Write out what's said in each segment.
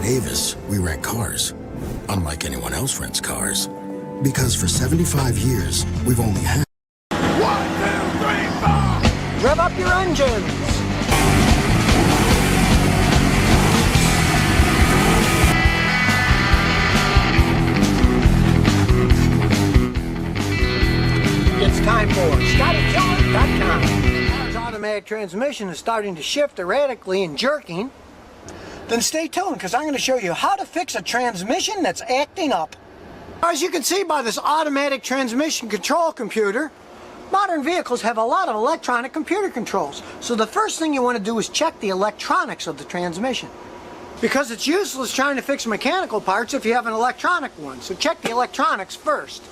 At Avis, we rent cars, unlike anyone else rents cars. Because for 75 years, we've only had 1, 2, 3, 4! Rev up your engines! It's time for ScottyKilmer.com. Car's automatic transmission is starting to shift erratically and jerking. Then stay tuned, because I'm going to show you how to fix a transmission that's acting up. As you can see by this automatic transmission control computer, modern vehicles have a lot of electronic computer controls. So the first thing you want to do is check the electronics of the transmission. Because it's useless trying to fix mechanical parts if you have an electronic one. So check the electronics first.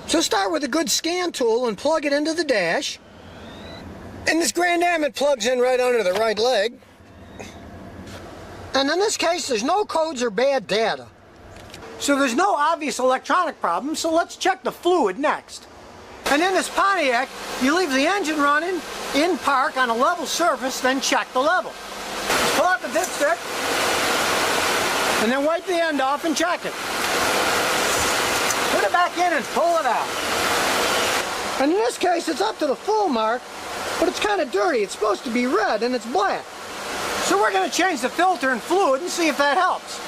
So start with a good scan tool and plug it into the dash. And this Grand Am, it plugs in right under the right leg. And in this case, there's no codes or bad data. So there's no obvious electronic problem, so let's check the fluid next. And in this Pontiac, you leave the engine running in park on a level surface, then check the level. Pull out the dipstick, and then wipe the end off and check it. Put it back in and pull it out. And in this case, it's up to the full mark, but it's kind of dirty. It's supposed to be red, and it's black. So we're going to change the filter and fluid and see if that helps.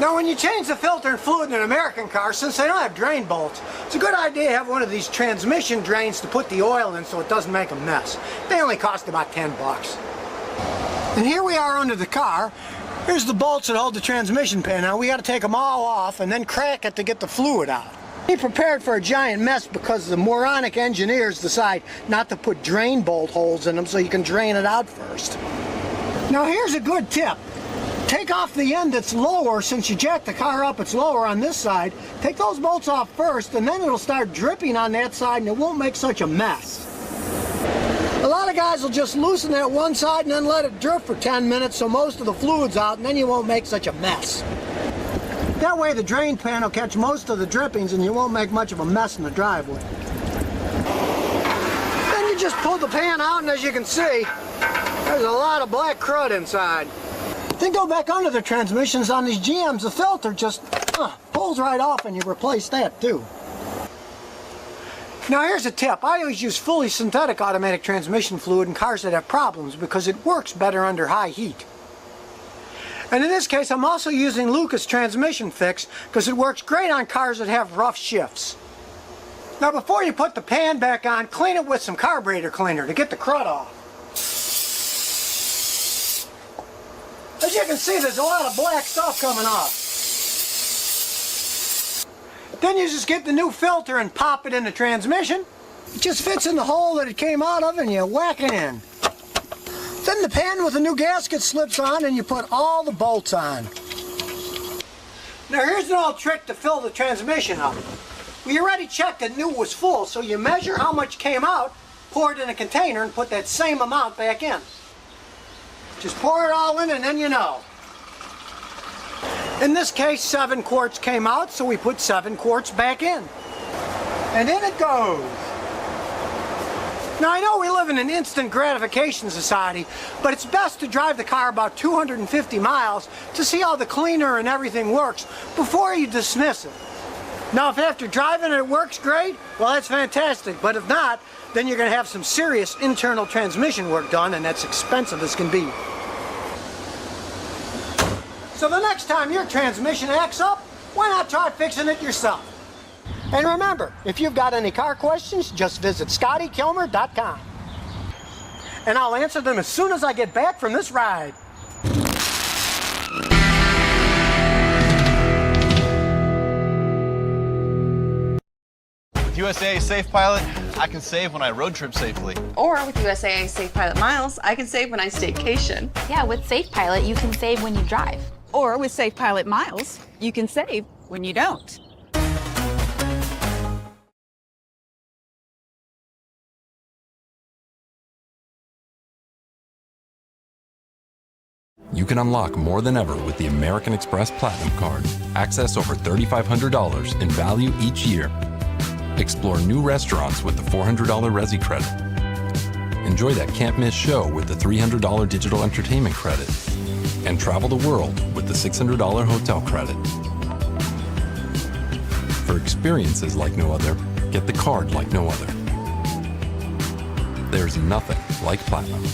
Now when you change the filter and fluid in an American car, since they don't have drain bolts, it's a good idea to have one of these transmission drains to put the oil in so it doesn't make a mess. They only cost about 10 bucks. And here we are under the car. Here's the bolts that hold the transmission pan. Now we got to take them all off and then crack it to get the fluid out. Be prepared for a giant mess because the moronic engineers decide not to put drain bolt holes in them so you can drain it out first. Now here's a good tip. Take off the end that's lower. Since you jack the car up, it's lower on this side. Take those bolts off first, and then it'll start dripping on that side and it won't make such a mess. A lot of guys will just loosen that one side and then let it drip for 10 minutes so most of the fluid's out, and then you won't make such a mess. That way the drain pan will catch most of the drippings and you won't make much of a mess in the driveway. Then you just pull the pan out, and as you can see, there's a lot of black crud inside. Then go back under the transmissions on these GMs. The filter just pulls right off and you replace that too. Now here's a tip. I always use fully synthetic automatic transmission fluid in cars that have problems because it works better under high heat. And in this case, I'm also using Lucas Transmission Fix because it works great on cars that have rough shifts. Now before you put the pan back on, clean it with some carburetor cleaner to get the crud off. As you can see, there's a lot of black stuff coming off. Then you just get the new filter and pop it in the transmission. It just fits in the hole that it came out of and you whack it in. Then the pan with the new gasket slips on and you put all the bolts on. Now here's an old trick to fill the transmission up. Well, you already checked that new was full, so you measure how much came out, pour it in a container, and put that same amount back in. Just pour it all in and then you know. In this case, 7 quarts came out, so we put 7 quarts back in. And in it goes. Now I know we live in an instant gratification society, but it's best to drive the car about 250 miles to see how the cleaner and everything works before you dismiss it. Now if after driving it works great, well that's fantastic, but if not, then you're going to have some serious internal transmission work done, and that's expensive as can be. So the next time your transmission acts up, why not try fixing it yourself? And remember, if you've got any car questions, just visit ScottyKilmer.com. And I'll answer them as soon as I get back from this ride. With USAA Safe Pilot, I can save when I road trip safely. Or with USAA Safe Pilot Miles, I can save when I staycation. Yeah, with Safe Pilot, you can save when you drive. Or with Safe Pilot Miles, you can save when you don't. You can unlock more than ever with the American Express Platinum Card. Access over $3,500 in value each year. Explore new restaurants with the $400 Resi credit. Enjoy that can't-miss show with the $300 digital entertainment credit. and travel the world with the $600 hotel credit. For experiences like no other, get the card like no other. There's nothing like Platinum.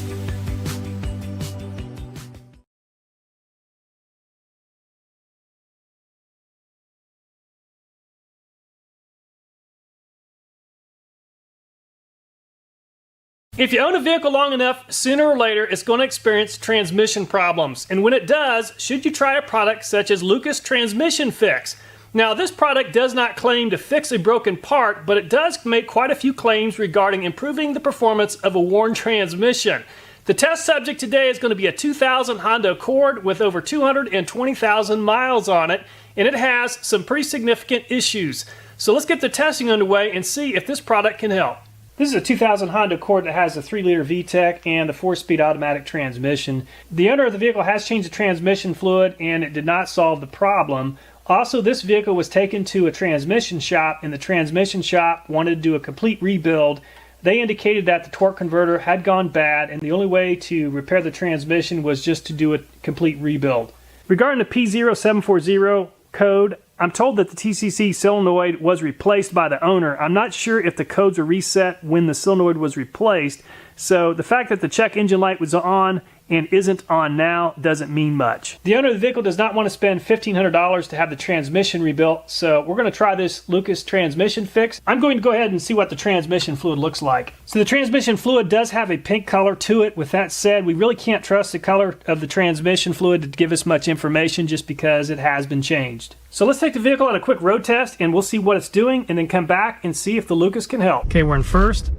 If you own a vehicle long enough, sooner or later it's going to experience transmission problems. And when it does, should you try a product such as Lucas Transmission Fix? Now, this product does not claim to fix a broken part, but it does make quite a few claims regarding improving the performance of a worn transmission. The test subject today is going to be a 2000 Honda Accord with over 220,000 miles on it, and it has some pretty significant issues. So let's get the testing underway and see if this product can help. This is a 2000 Honda Accord that has a 3-liter VTEC and the 4-speed automatic transmission. The owner of the vehicle has changed the transmission fluid and it did not solve the problem. Also, this vehicle was taken to a transmission shop and the transmission shop wanted to do a complete rebuild. They indicated that the torque converter had gone bad and the only way to repair the transmission was just to do a complete rebuild. Regarding the P0740 code, I'm told that the TCC solenoid was replaced by the owner. I'm not sure if the codes were reset when the solenoid was replaced, so the fact that the check engine light was on and isn't on now doesn't mean much. The owner of the vehicle does not want to spend $1,500 to have the transmission rebuilt, so we're going to try this Lucas Transmission Fix. I'm going to go ahead and see what the transmission fluid looks like. So the transmission fluid does have a pink color to it. With that said, we really can't trust the color of the transmission fluid to give us much information just because it has been changed. So let's take the vehicle on a quick road test and we'll see what it's doing and then come back and see if the Lucas can help. Okay, we're in first.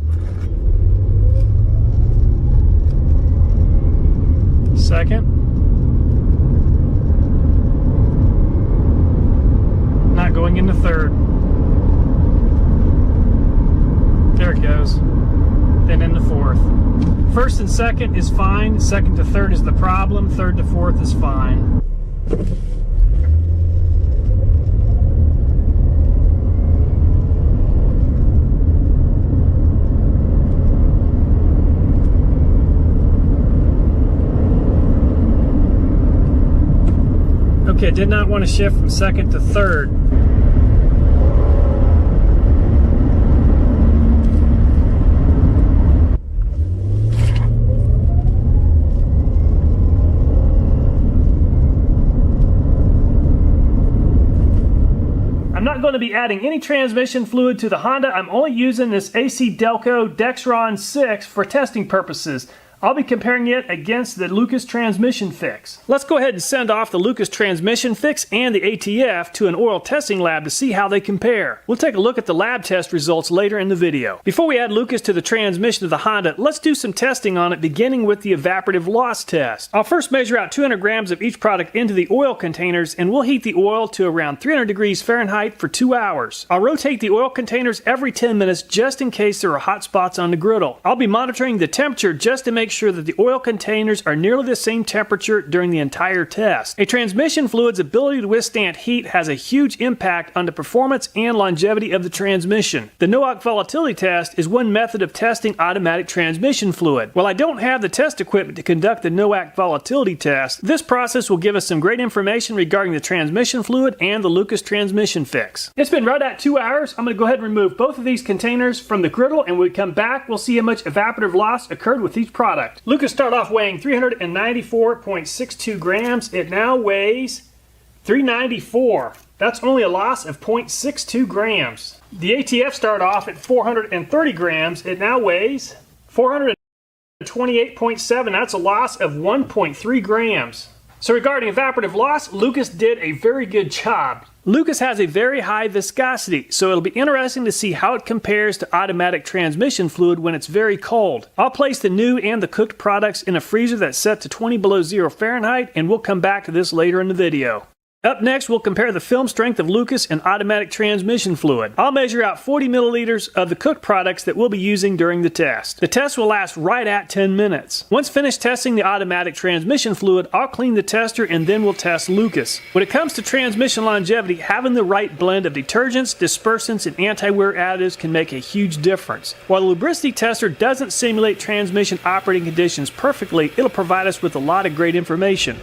Second. Not going into third. There it goes. Then into fourth. First and second is fine. Second to third is the problem. Third to fourth is fine. Okay, did not want to shift from second to third. I'm not going to be adding any transmission fluid to the Honda. I'm only using this AC Delco Dexron 6 for testing purposes. I'll be comparing it against the Lucas Transmission Fix. Let's go ahead and send off the Lucas Transmission Fix and the ATF to an oil testing lab to see how they compare. We'll take a look at the lab test results later in the video. Before we add Lucas to the transmission of the Honda, let's do some testing on it, beginning with the evaporative loss test. I'll first measure out 200 grams of each product into the oil containers and we'll heat the oil to around 300 degrees Fahrenheit for 2 hours. I'll rotate the oil containers every 10 minutes just in case there are hot spots on the griddle. I'll be monitoring the temperature just to make sure that the oil containers are nearly the same temperature during the entire test. A transmission fluid's ability to withstand heat has a huge impact on the performance and longevity of the transmission. The NOAC volatility test is one method of testing automatic transmission fluid. While I don't have the test equipment to conduct the NOAC volatility test, this process will give us some great information regarding the transmission fluid and the Lucas Transmission Fix. It's been right at 2 hours. I'm going to go ahead and remove both of these containers from the griddle, and when we come back, we'll see how much evaporative loss occurred with each product. Lucas started off weighing 394.62 grams. It now weighs 394. That's only a loss of 0.62 grams. The ATF started off at 430 grams. It now weighs 428.7. That's a loss of 1.3 grams. So regarding evaporative loss, Lucas did a very good job. Lucas has a very high viscosity, so it'll be interesting to see how it compares to automatic transmission fluid when it's very cold. I'll place the new and the cooked products in a freezer that's set to 20 below 0 Fahrenheit, and we'll come back to this later in the video. Up next, we'll compare the film strength of Lucas and automatic transmission fluid. I'll measure out 40 milliliters of the cooked products that we'll be using during the test. The test will last right at 10 minutes. Once finished testing the automatic transmission fluid, I'll clean the tester and then we'll test Lucas. When it comes to transmission longevity, having the right blend of detergents, dispersants, and anti-wear additives can make a huge difference. While the lubricity tester doesn't simulate transmission operating conditions perfectly, it'll provide us with a lot of great information.